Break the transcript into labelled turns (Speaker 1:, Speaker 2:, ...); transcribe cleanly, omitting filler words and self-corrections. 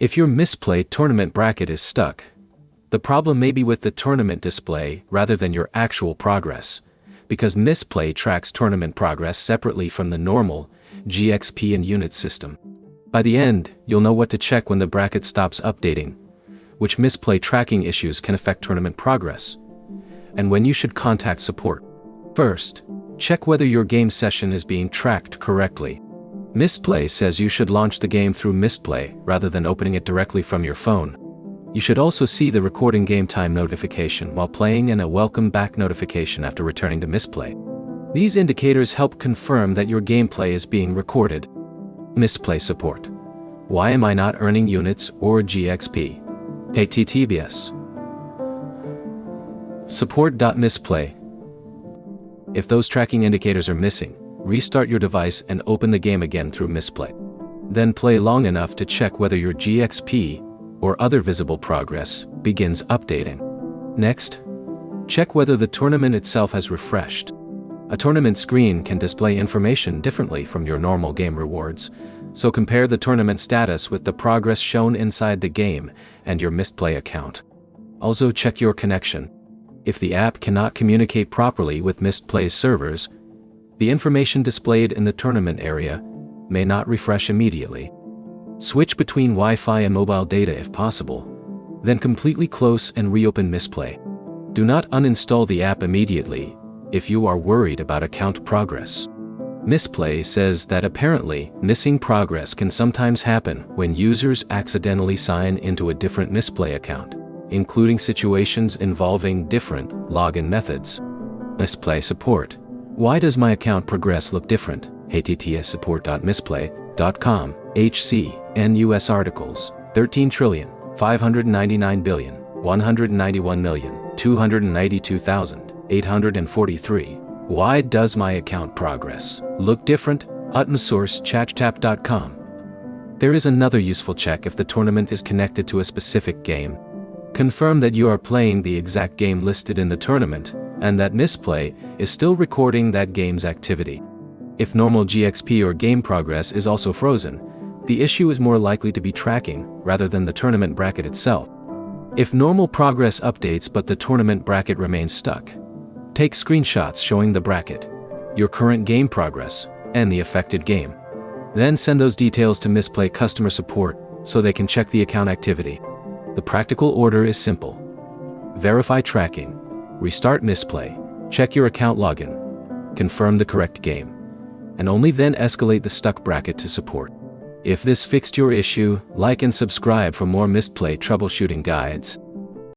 Speaker 1: If your Mistplay tournament bracket is stuck, the problem may be with the tournament display rather than your actual progress, because Mistplay tracks tournament progress separately from the normal GXP and units system. By the end, you'll know what to check when the bracket stops updating, which Mistplay tracking issues can affect tournament progress, and when you should contact support. First, check whether your game session is being tracked correctly. Mistplay says you should launch the game through Mistplay rather than opening it directly from your phone. You should also see the recording game time notification while playing and a welcome back notification after returning to Mistplay. These indicators help confirm that your gameplay is being recorded. Mistplay support. Why am I not earning units or GXP? https support.mistplay. If those tracking indicators are missing, restart your device and open the game again through Mistplay. Then play long enough to check whether your GXP or other visible progress begins updating. Next, check whether the tournament itself has refreshed. A tournament screen can display information differently from your normal game rewards, so compare the tournament status with the progress shown inside the game and your Mistplay account. Also check your connection. If the app cannot communicate properly with Mistplay's servers, the information displayed in the tournament area may not refresh immediately. Switch between Wi-Fi and mobile data if possible, then completely close and reopen Mistplay. Do not uninstall the app immediately if you are worried about account progress. Mistplay says that apparently missing progress can sometimes happen when users accidentally sign into a different Mistplay account, including situations involving different login methods. Mistplay support. Why does my account progress look different? https support.mistplay.com. HC, NUS articles, 13,599,191,292,843. Why does my account progress look different? Source chatchtap.com. There is another useful check if the tournament is connected to a specific game. Confirm that you are playing the exact game listed in the tournament, and that Mistplay is still recording that game's activity. If normal GXP or game progress is also frozen, the issue is more likely to be tracking rather than the tournament bracket itself. If normal progress updates but the tournament bracket remains stuck, take screenshots showing the bracket, your current game progress, and the affected game. Then send those details to Mistplay customer support so they can check the account activity. The practical order is simple. Verify tracking, restart Mistplay, check your account login, confirm the correct game, and only then escalate the stuck bracket to support. If this fixed your issue, like and subscribe for more Mistplay troubleshooting guides.